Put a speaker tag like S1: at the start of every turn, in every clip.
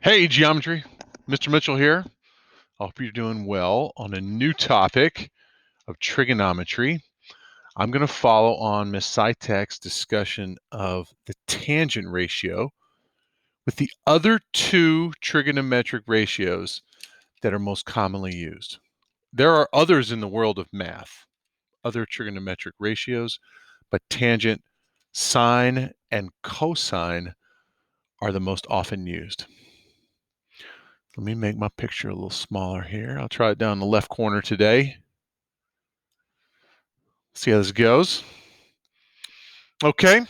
S1: Hey, geometry. Mr. Mitchell here. I hope you're doing well on a new topic of trigonometry. I'm going to follow on Ms. Saitek's discussion of the tangent ratio with the other two trigonometric ratios that are most commonly used. There are others in the world of math, other trigonometric ratios, but tangent, sine, and cosine are the most often used. Let me make my picture a little smaller here. I'll try it down in the left corner today. See how this goes. Okay.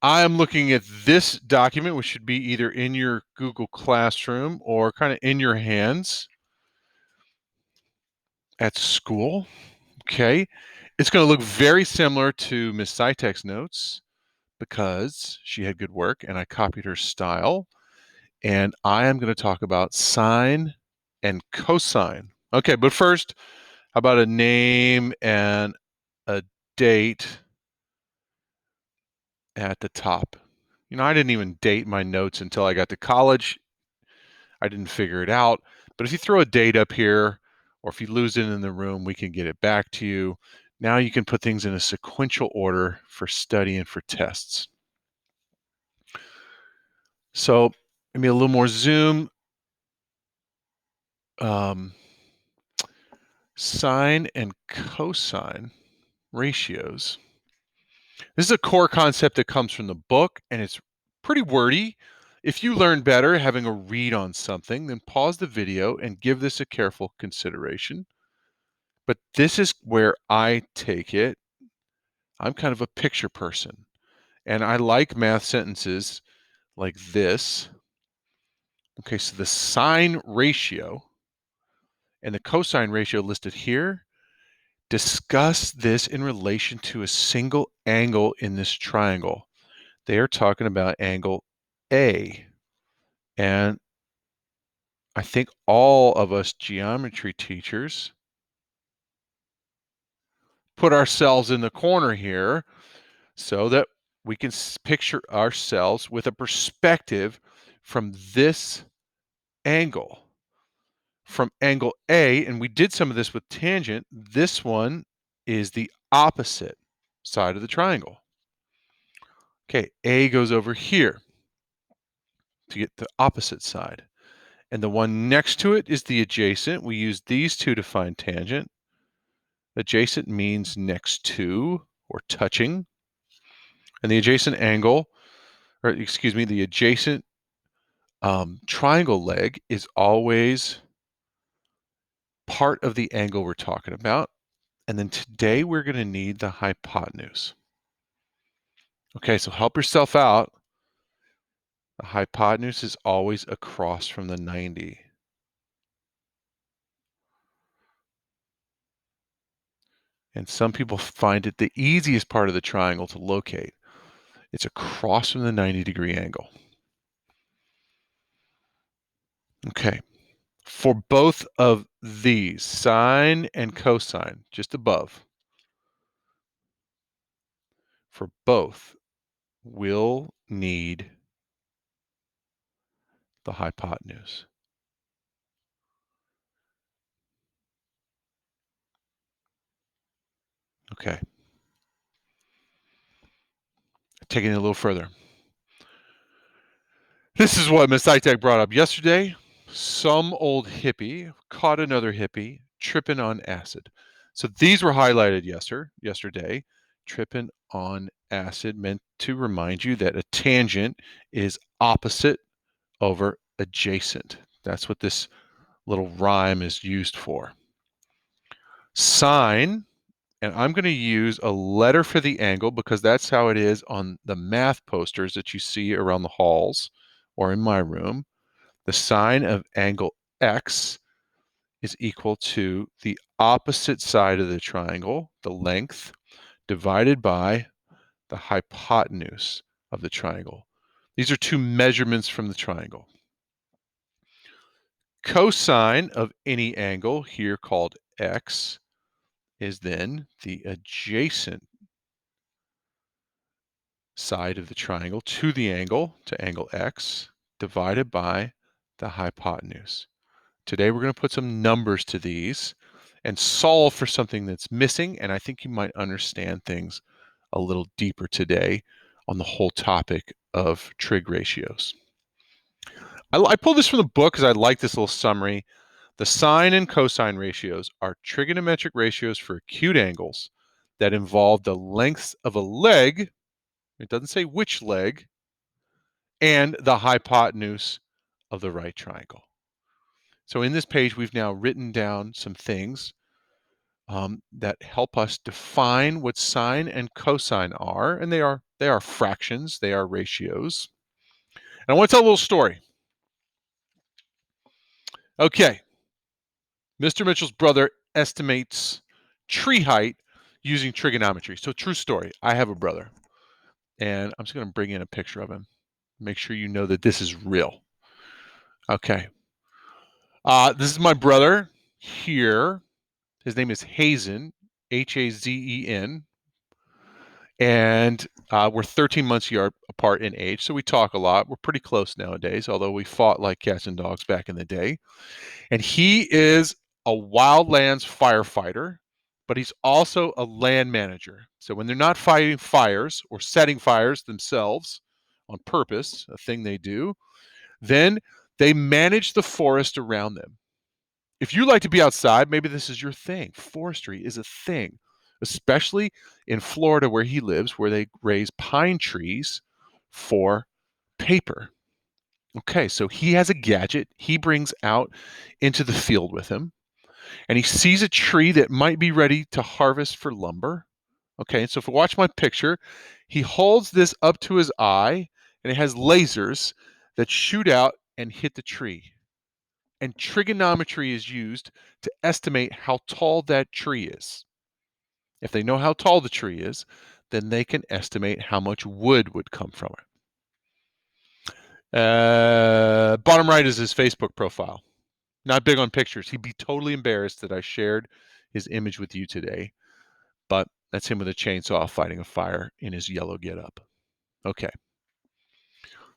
S1: I am looking at this document, which should be either in your Google Classroom or kind of in your hands at school. Okay. It's going to look very similar to Ms. Saitek's notes because she had good work and I copied her style. And I am going to talk about sine and cosine. Okay, but first, how about a name and a date at the top? You know, I didn't even date my notes until I got to college. I didn't figure it out. But if you throw a date up here, or if you lose it in the room, we can get it back to you. Now you can put things in a sequential order for study and for tests. So maybe a little more zoom. Sine and cosine ratios. This is a core concept that comes from the book, and it's pretty wordy. If you learn better having a read on something, then pause the video and give this a careful consideration. But this is where I take it. I'm kind of a picture person, and I like math sentences like this. Okay, so the sine ratio and the cosine ratio listed here, discuss this in relation to a single angle in this triangle. They are talking about angle A. And I think all of us geometry teachers put ourselves in the corner here so that we can picture ourselves with a perspective from this angle, from angle A. And we did some of this with tangent. This one is the opposite side of the triangle. Okay, A goes over here to get the opposite side. And the one next to it is the adjacent. We use these two to find tangent. Adjacent means next to or touching. And the adjacent angle, or excuse me, the adjacent triangle leg is always part of the angle we're talking about. And then today we're going to need the hypotenuse. Okay, so help yourself out. The hypotenuse is always across from the 90. And some people find it the easiest part of the triangle to locate. It's across from the 90-degree angle. Okay. For both of these, sine and cosine, just above, for both, we'll need the hypotenuse. Okay. Taking it a little further. This is what Miss Itek brought up yesterday. Some old hippie caught another hippie tripping on acid. So these were highlighted yesterday. Tripping on acid meant to remind you that a tangent is opposite over adjacent. That's what this little rhyme is used for. Sine, and I'm going to use a letter for the angle because that's how it is on the math posters that you see around the halls or in my room. The sine of angle X is equal to the opposite side of the triangle, the length, divided by the hypotenuse of the triangle. These are two measurements from the triangle. Cosine of any angle, here called X, is then the adjacent side of the triangle to the angle, to angle X, divided by the hypotenuse. Today we're going to put some numbers to these and solve for something that's missing, and I think you might understand things a little deeper today on the whole topic of trig ratios. I pulled this from the book because I like this little summary. The sine and cosine ratios are trigonometric ratios for acute angles that involve the lengths of a leg, it doesn't say which leg, and the hypotenuse of the right triangle. So in this page, we've now written down some things that help us define what sine and cosine are, and they are fractions, they are ratios. And I want to tell a little story. Okay, Mr. Mitchell's brother estimates tree height using trigonometry. So true story, I have a brother, and I'm just going to bring in a picture of him. Make sure you know that this is real. Okay, this is my brother here. His name is Hazen, Hazen. And we're 13 months apart in age, so we talk a lot. We're pretty close nowadays, although we fought like cats and dogs back in the day. And he is a wildlands firefighter, but he's also a land manager. So when they're not fighting fires or setting fires themselves on purpose, a thing they do, then they manage the forest around them. If you like to be outside, maybe this is your thing. Forestry is a thing, especially in Florida where he lives, where they raise pine trees for paper. Okay, so he has a gadget he brings out into the field with him, and he sees a tree that might be ready to harvest for lumber. Okay, so if you watch my picture, he holds this up to his eye, and it has lasers that shoot out and hit the tree. And trigonometry is used to estimate how tall that tree is. If they know how tall the tree is, then they can estimate how much wood would come from it. Bottom right is his Facebook profile. Not big on pictures. He'd be totally embarrassed that I shared his image with you today, but that's him with a chainsaw fighting a fire in his yellow getup. Okay.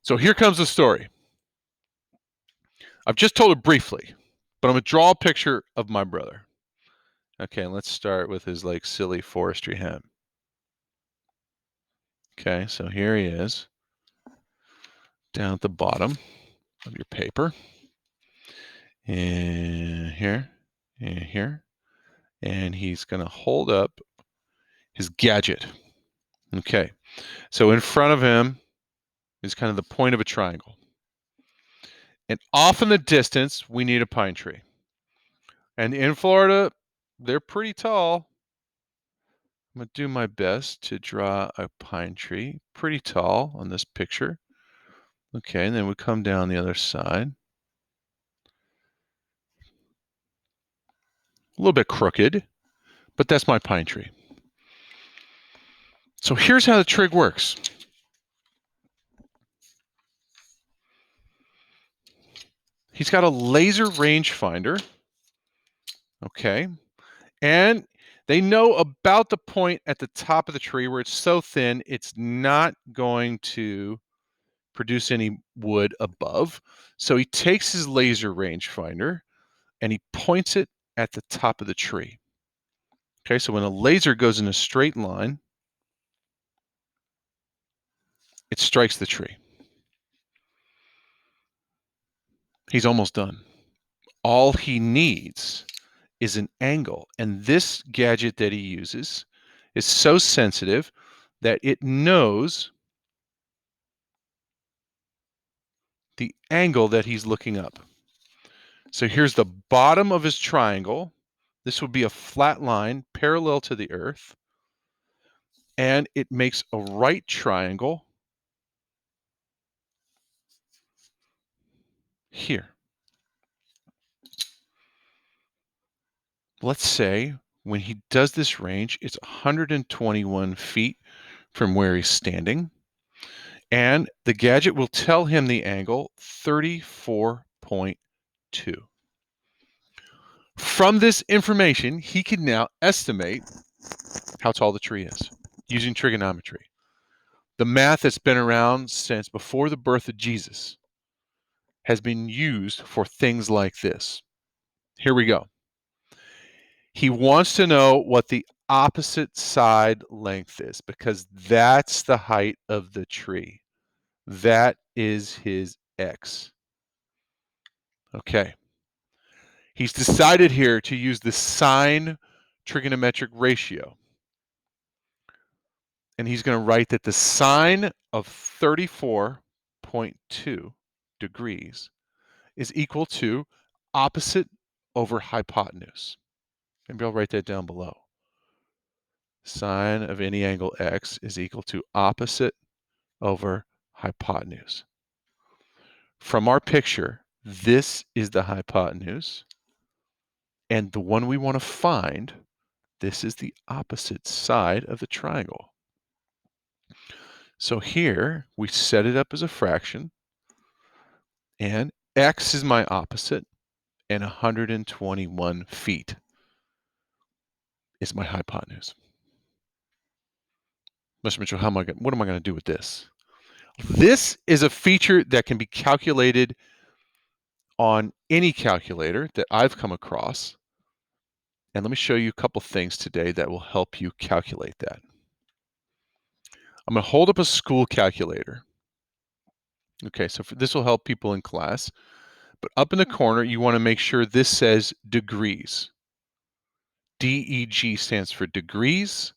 S1: So here comes the story. I've just told it briefly, but I'm going to draw a picture of my brother. Okay, let's start with his like silly forestry hat. Okay, so here he is down at the bottom of your paper. And here, and here. And he's going to hold up his gadget. Okay, so in front of him is kind of the point of a triangle. And off in the distance, we need a pine tree. And in Florida, they're pretty tall. I'm going to do my best to draw a pine tree, pretty tall on this picture. Okay, and then we come down the other side. A little bit crooked, but that's my pine tree. So here's how the trig works. He's got a laser rangefinder, okay, and they know about the point at the top of the tree where it's so thin it's not going to produce any wood above. So he takes his laser rangefinder and he points it at the top of the tree. Okay, so when a laser goes in a straight line, it strikes the tree. He's almost done. All he needs is an angle, and this gadget that he uses is so sensitive that it knows the angle that he's looking up. So here's the bottom of his triangle. This would be a flat line parallel to the earth, and it makes a right triangle here. Let's say when he does this range, it's 121 feet from where he's standing, and the gadget will tell him the angle 34.2. From this information, he can now estimate how tall the tree is using trigonometry. The math that's been around since before the birth of Jesus. has been used for things like this. Here we go. He wants to know what the opposite side length is because that's the height of the tree. That is his x. Okay. He's decided here to use the sine trigonometric ratio. And he's going to write that the sine of 34.2 degrees is equal to opposite over hypotenuse. Maybe I'll write that down below. Sine of any angle x is equal to opposite over hypotenuse. From our picture, this is the hypotenuse. And the one we want to find, this is the opposite side of the triangle. So here we set it up as a fraction, and x is my opposite, and 121 feet is my hypotenuse. Mr. Mitchell, what am I going to do with this? This is a feature that can be calculated on any calculator that I've come across. And let me show you a couple things today that will help you calculate that. I'm going to hold up a school calculator. Okay, so this will help people in class. But up in the corner, you want to make sure this says degrees. DEG stands for degrees.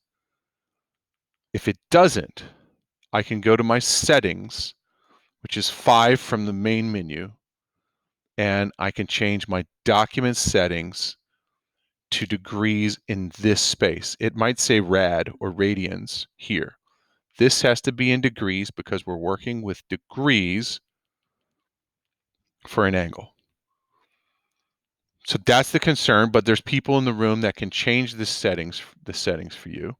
S1: If it doesn't, I can go to my settings, which is 5 from the main menu, and I can change my document settings to degrees in this space. It might say rad or radians here. This has to be in degrees because we're working with degrees for an angle. So that's the concern, but there's people in the room that can change the settings for you.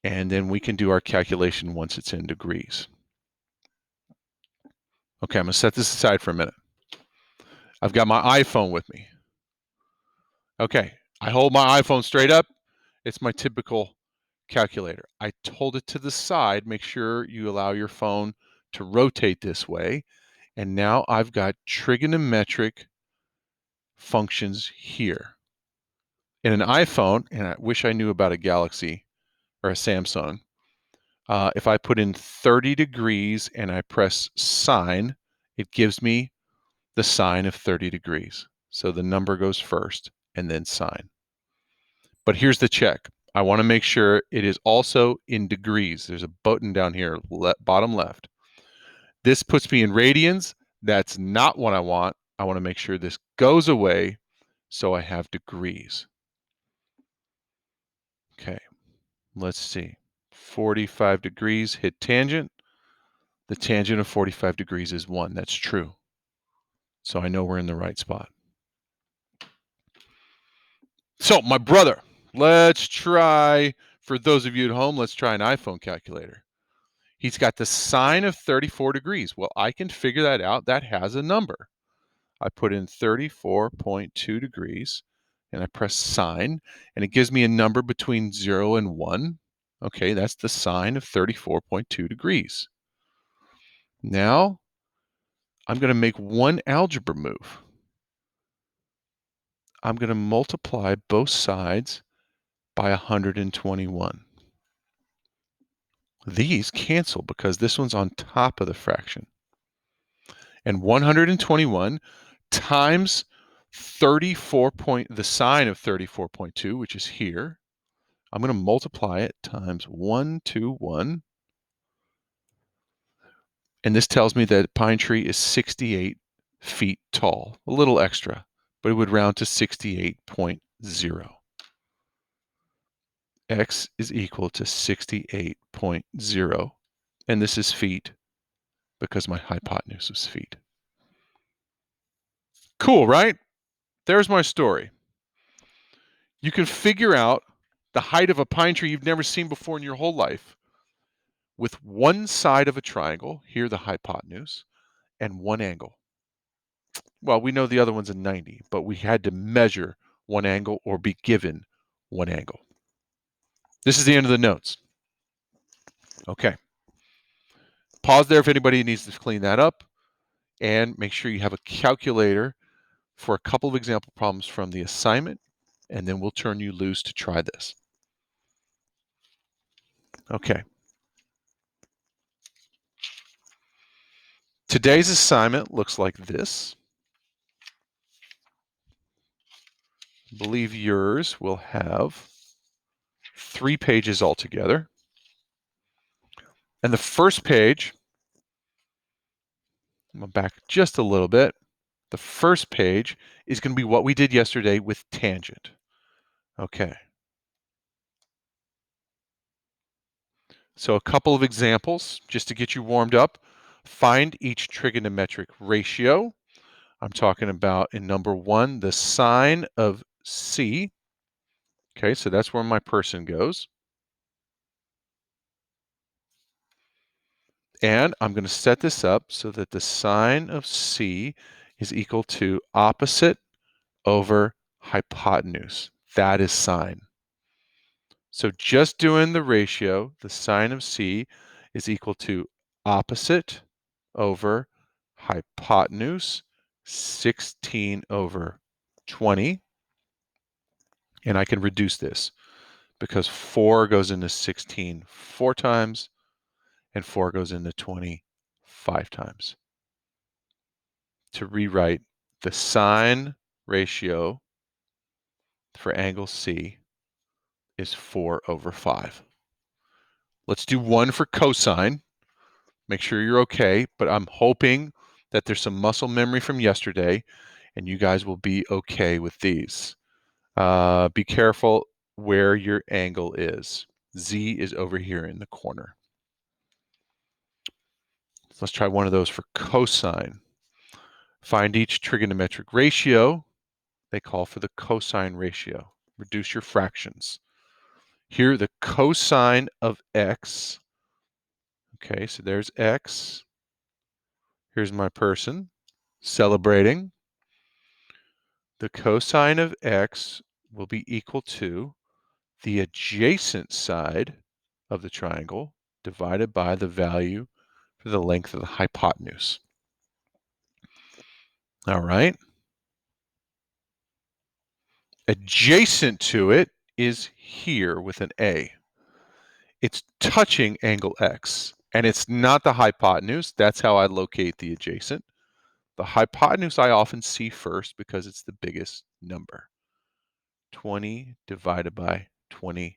S1: And then we can do our calculation once it's in degrees. Okay, I'm going to set this aside for a minute. I've got my iPhone with me. Okay, I hold my iPhone straight up. It's my typical calculator. I hold it to the side. Make sure you allow your phone to rotate this way. And now I've got trigonometric functions here. In an iPhone, and I wish I knew about a Galaxy or a Samsung, if I put in 30 degrees and I press sine, it gives me the sine of 30 degrees. So the number goes first and then sine. But here's the check. I want to make sure it is also in degrees. There's a button down here, bottom left. This puts me in radians. That's not what I want. I want to make sure this goes away so I have degrees. Okay, let's see. 45 degrees, hit tangent. The tangent of 45 degrees is 1. That's true. So I know we're in the right spot. So my brother, let's try, for those of you at home, let's try an iPhone calculator. He's got the sine of 34 degrees. Well, I can figure that out. That has a number. I put in 34.2 degrees and I press sine, and it gives me a number between 0 and 1. Okay, that's the sine of 34.2 degrees. Now, I'm going to make one algebra move. I'm going to multiply both sides by 121. These cancel because this one's on top of the fraction. And 121 times the sine of 34.2, which is here, I'm going to multiply it times 121. And this tells me that pine tree is 68 feet tall, a little extra, but it would round to 68.0. X is equal to 68.0. And this is feet because my hypotenuse is feet. Cool, right? There's my story. You can figure out the height of a pine tree you've never seen before in your whole life with one side of a triangle, here the hypotenuse, and one angle. Well, we know the other one's a 90, but we had to measure one angle or be given one angle. This is the end of the notes. Okay. Pause there if anybody needs to clean that up. and make sure you have a calculator for a couple of example problems from the assignment, and then we'll turn you loose to try this. Okay. Today's assignment looks like this. I believe yours will have 3 pages altogether. And the first page, I'm going to back just a little bit. The first page is going to be what we did yesterday with tangent. Okay. So a couple of examples just to get you warmed up. Find each trigonometric ratio. I'm talking about in number 1, the sine of C. Okay, so that's where my person goes. And I'm going to set this up so that the sine of C is equal to opposite over hypotenuse. That is sine. So just doing the ratio, the sine of C is equal to opposite over hypotenuse, 16 over 20. And I can reduce this because 4 goes into 16 4 times, and 4 goes into 20 5 times. To rewrite the sine ratio for angle C is 4 over 5. Let's do one for cosine. Make sure you're okay, but I'm hoping that there's some muscle memory from yesterday and you guys will be okay with these. Be careful where your angle is. Z is over here in the corner. Let's try one of those for cosine. Find each trigonometric ratio. They call for the cosine ratio. Reduce your fractions. Here, the cosine of x. Okay, so there's x. Here's my person celebrating. The cosine of x will be equal to the adjacent side of the triangle divided by the value for the length of the hypotenuse. All right. Adjacent to it is here with an A. It's touching angle X, and it's not the hypotenuse. That's how I locate the adjacent. The hypotenuse I often see first because it's the biggest number. 20 divided by 29.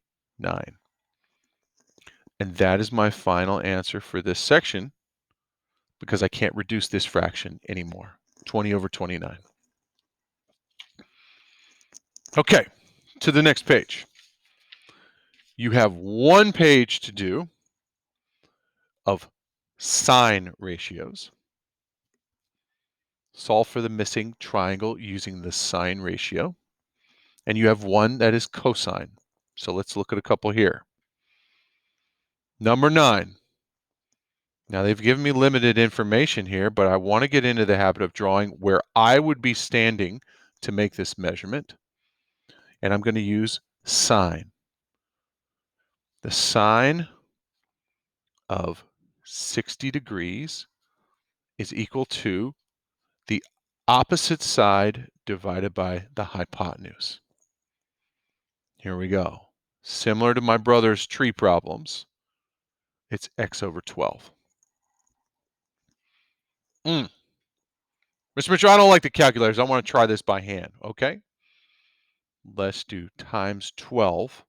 S1: And that is my final answer for this section because I can't reduce this fraction anymore. 20 over 29. Okay, to the next page. You have one page to do of sine ratios. Solve for the missing triangle using the sine ratio. And you have one that is cosine. So let's look at a couple here. Number 9. Now they've given me limited information here, but I want to get into the habit of drawing where I would be standing to make this measurement. And I'm going to use sine. The sine of 60 degrees is equal to the opposite side divided by the hypotenuse. Here we go. Similar to my brother's tree problems, it's x over 12. Mr. Mitchell, I don't like the calculators. I want to try this by hand, okay? Let's do times 12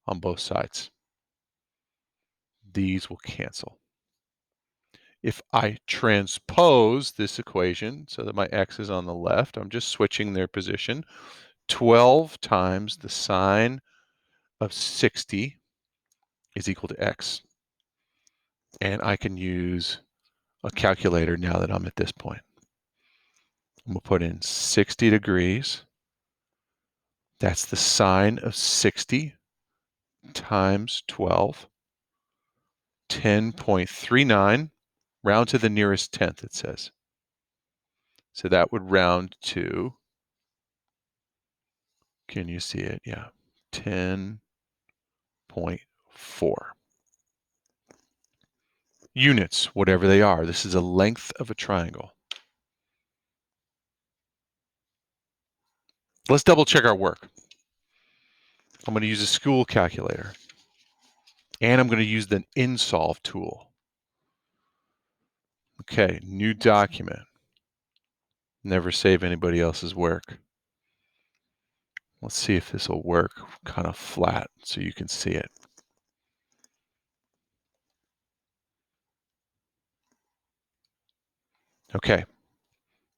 S1: on both sides. These will cancel. If I transpose this equation so that my x is on the left, I'm just switching their position. 12 times the sine of 60 is equal to x. And I can use a calculator now that I'm at this point. I'm going to put in 60 degrees. That's the sine of 60 times 12. 10.39. Round to the nearest tenth, it says. So that would round to, can you see it? Yeah, 10.4. Units, whatever they are. This is a length of a triangle. Let's double check our work. I'm going to use a school calculator. And I'm going to use the InSolve tool. Okay, new document. Never save anybody else's work. Let's see if this will work kind of flat so you can see it. Okay,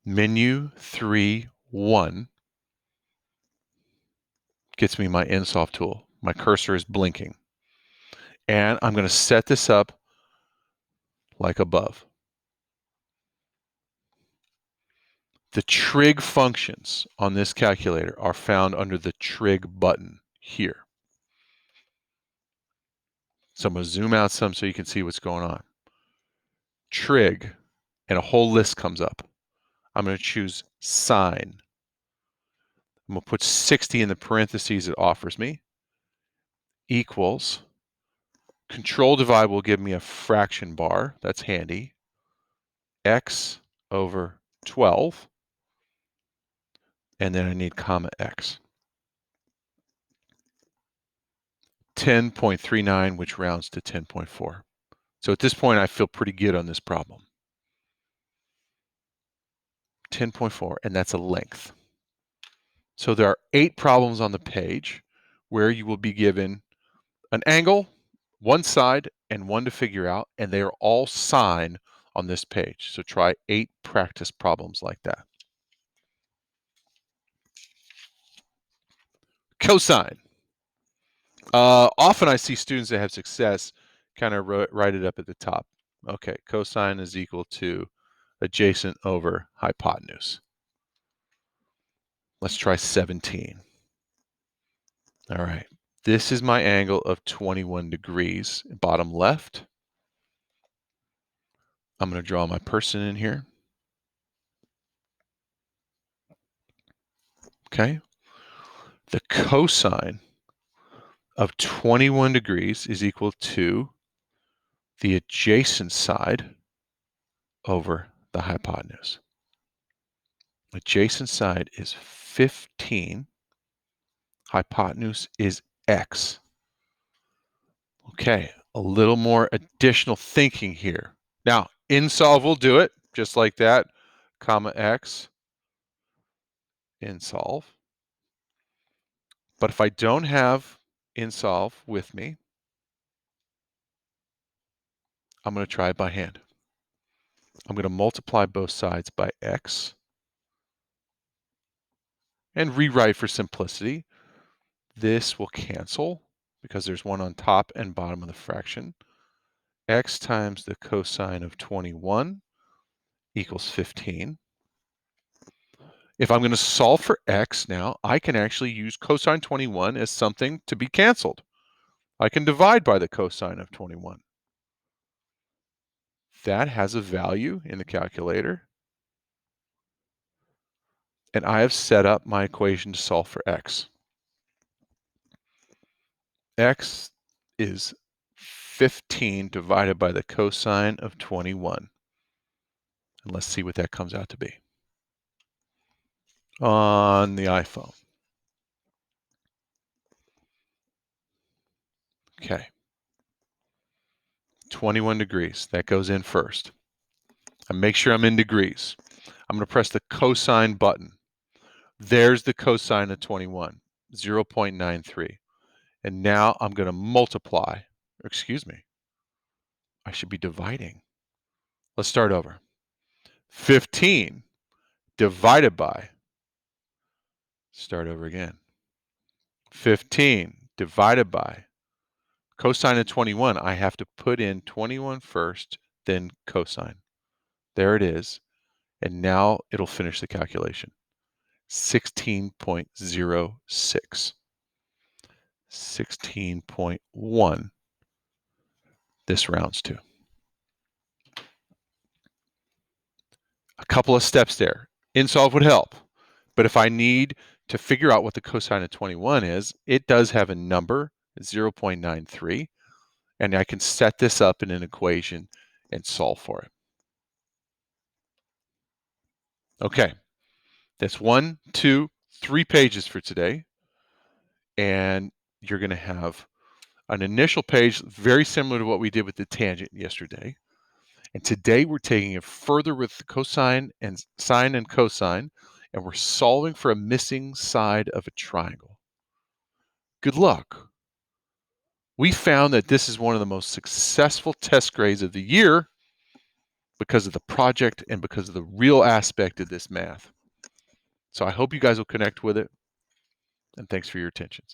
S1: menu 3.1 gets me my InSolve tool. My cursor is blinking. And I'm going to set this up like above. The trig functions on this calculator are found under the trig button here. So I'm going to zoom out some so you can see what's going on. Trig, and a whole list comes up. I'm going to choose sine. I'm going to put 60 in the parentheses it offers me, equals, control divide will give me a fraction bar, that's handy, x over 12, and then I need comma x. 10.39, which rounds to 10.4. So at this point, I feel pretty good on this problem. 10.4, and that's a length. So there are 8 problems on the page where you will be given an angle, one side, and one to figure out, and they are all sine on this page. So try 8 practice problems like that. Cosine. Often I see students that have success kind of write it up at the top. Okay, cosine is equal to adjacent over hypotenuse. Let's try 17. All right, this is my angle of 21 degrees, bottom left. I'm going to draw my person in here. Okay, the cosine of 21 degrees is equal to the adjacent side over the hypotenuse. Adjacent side is 15. Hypotenuse is x. Okay, a little more additional thinking here. Now, InSolve will do it just like that, comma x, InSolve. But if I don't have InSolve with me, I'm going to try it by hand. I'm going to multiply both sides by x and rewrite for simplicity. This will cancel because there's one on top and bottom of the fraction. X times the cosine of 21 equals 15. If I'm going to solve for x now, I can actually use cosine 21 as something to be canceled. I can divide by the cosine of 21. That has a value in the calculator. And I have set up my equation to solve for x. X is 15 divided by the cosine of 21. And let's see what that comes out to be on the iPhone. Okay. 21 degrees. That goes in first. And make sure I'm in degrees. I'm going to press the cosine button. There's the cosine of 21, 0.93. And now I'm going to multiply. Excuse me. I should be dividing. Let's start over. 15 divided by, start over again. 15 divided by, cosine of 21, I have to put in 21 first, then cosine. There it is. And now it'll finish the calculation. 16.06. 16.1. This rounds to. A couple of steps there. InSolve would help. But if I need to figure out what the cosine of 21 is, it does have a number, 0.93. And I can set this up in an equation and solve for it. Okay, that's 1, 2, 3 pages for today, and you're going to have an initial page very similar to what we did with the tangent yesterday. And today we're taking it further with the cosine and sine and cosine, and we're solving for a missing side of a triangle. Good luck. We found that this is one of the most successful test grades of the year because of the project and because of the real aspect of this math. So I hope you guys will connect with it, and thanks for your attention.